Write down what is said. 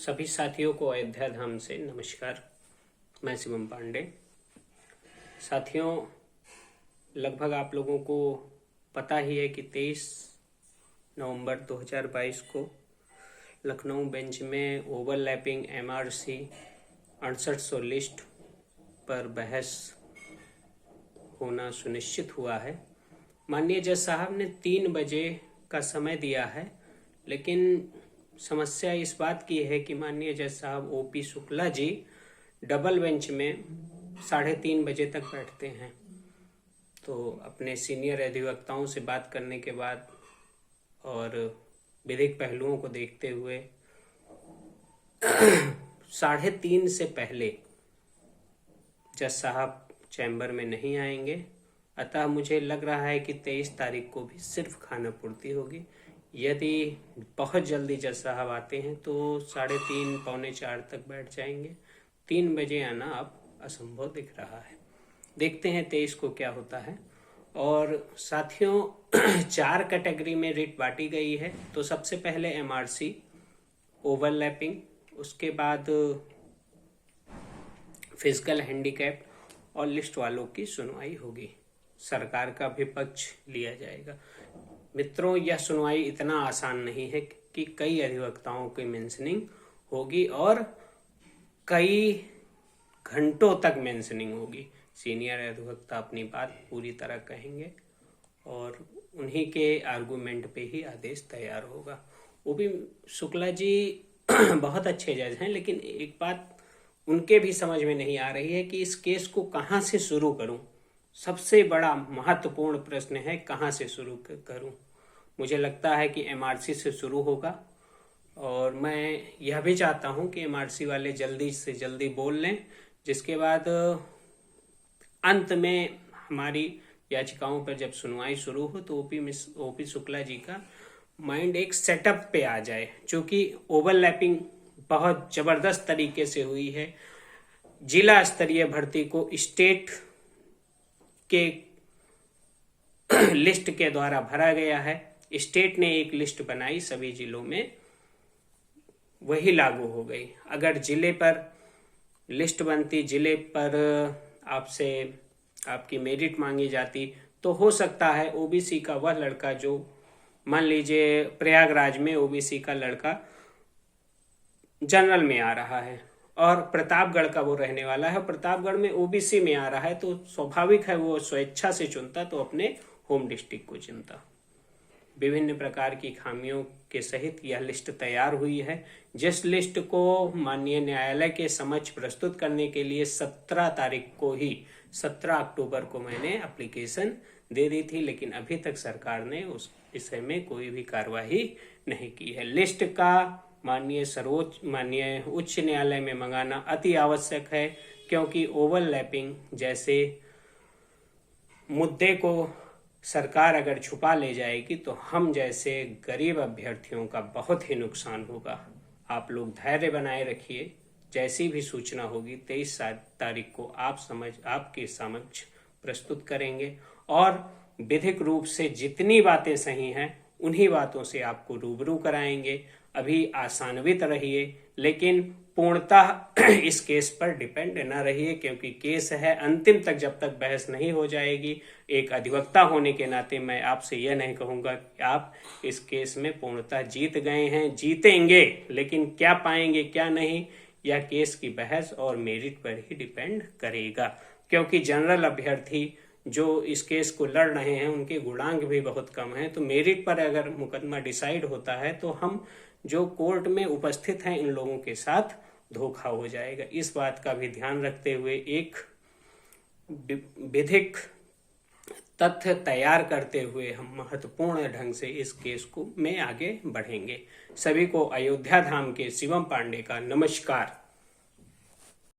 सभी साथियों को अयोध्या धाम से नमस्कार। मैं शिवम पांडे। साथियों, लगभग आप लोगों को पता ही है कि 23 नवंबर 2022 को लखनऊ बेंच में ओवरलैपिंग MRC 6800 लिस्ट पर बहस होना सुनिश्चित हुआ है। माननीय जज साहब ने 3 बजे का समय दिया है, लेकिन समस्या इस बात की है कि माननीय जज साहब OP Shukla ji double bench में 3:30 बजे तक बैठते हैं। तो अपने सीनियर अधिवक्ताओं से बात करने के बाद और विधिक पहलुओं को देखते हुए 3:30 से पहले जज साहब चैम्बर में नहीं आएंगे। अतः मुझे लग रहा है कि 23 तारीख को भी सिर्फ खाना पूर्ति होगी। यदि बहुत जल्दी जज साहब आते हैं तो 3:30 पौने 4 तक बैठ जाएंगे। 3 बजे आना अब असंभव दिख रहा है। देखते हैं 23 को क्या होता है। और साथियों, 4 कैटेगरी में रिट बांटी गई है। तो सबसे पहले MRC ओवरलैपिंग, उसके बाद फिजिकल हैंडीकैप और लिस्ट वालों की सुनवाई होगी। सरकार का भी पक्ष लिया जाएगा। मित्रों, यह सुनवाई इतना आसान नहीं है कि कई अधिवक्ताओं की मेंशनिंग होगी और कई घंटों तक मेंशनिंग होगी। सीनियर अधिवक्ता अपनी बात पूरी तरह कहेंगे और उन्हीं के आर्गुमेंट पे ही आदेश तैयार होगा। OP शुक्ला जी बहुत अच्छे जज हैं, लेकिन एक बात उनके भी समझ में नहीं आ रही है कि इस केस को कहाँ से शुरू करूं। सबसे बड़ा महत्वपूर्ण प्रश्न है कहाँ से शुरू करूं। मुझे लगता है कि MRC से शुरू होगा और मैं यह भी चाहता हूं कि MRC वाले जल्दी से जल्दी बोल लें, जिसके बाद अंत में हमारी याचिकाओं पर जब सुनवाई शुरू हो तो OP शुक्ला जी का माइंड एक सेटअप पे आ जाए। क्योंकि ओवरलैपिंग बहुत जबरदस्त तरीके से हुई है। जिला स्तरीय भर्ती को स्टेट के लिस्ट के द्वारा भरा गया है। स्टेट ने एक लिस्ट बनाई सभी जिलों में, वही लागू हो गई। अगर जिले पर लिस्ट बनती, जिले पर आपसे आपकी मेरिट मांगी जाती, तो हो सकता है OBC का वह लड़का जो मान लीजिए प्रयागराज में OBC का लड़का जनरल में आ रहा है और प्रतापगढ़ का वो रहने वाला है, प्रतापगढ़ में OBC में आ रहा है, तो स्वाभाविक है वो स्वेच्छा से चुनता, तो अपने होम डिस्ट्रिक्ट को चुनता। विभिन्न प्रकार की खामियों के सहित यह लिस्ट तैयार हुई है, जिस लिस्ट को माननीय न्यायालय के समक्ष प्रस्तुत करने के लिए 17 तारीख को ही 17 अक्टूबर को मैंने एप्लीकेशन दे दी थी, लेकिन अभी तक सरकार ने उस विषय में कोई भी कार्रवाई नहीं की है। लिस्ट का माननीय उच्च न्यायालय में मंगाना अति आवश्यक है, क्योंकि ओवरलैपिंग जैसे मुद्दे को सरकार अगर छुपा ले जाएगी तो हम जैसे गरीब अभ्यर्थियों का बहुत ही नुकसान होगा। आप लोग धैर्य बनाए रखिए। जैसी भी सूचना होगी 23 तारीख को आपके समक्ष प्रस्तुत करेंगे और विधिक रूप से जितनी बातें सही हैं उन्हीं बातों से आपको रूबरू कराएंगे। अभी आसान्वित रहिए, लेकिन पूर्णतः इस केस पर डिपेंड न रहिए, क्योंकि केस है अंतिम तक जब तक बहस नहीं हो जाएगी। एक अधिवक्ता होने के नाते मैं आपसे यह नहीं कहूंगा कि आप इस केस में पूर्णतः जीत गए हैं, जीतेंगे, लेकिन क्या पाएंगे क्या नहीं, यह केस की बहस और मेरिट पर ही डिपेंड करेगा। क्योंकि जनरल अभ्यर्थी जो इस केस को लड़ रहे हैं उनके गुणांक भी बहुत कम है। तो मेरिट पर अगर मुकदमा डिसाइड होता है तो हम जो कोर्ट में उपस्थित हैं इन लोगों के साथ धोखा हो जाएगा। इस बात का भी ध्यान रखते हुए एक विधिक तथ्य तैयार करते हुए हम महत्वपूर्ण ढंग से इस केस को में आगे बढ़ेंगे। सभी को अयोध्या धाम के शिवम पांडे का नमस्कार।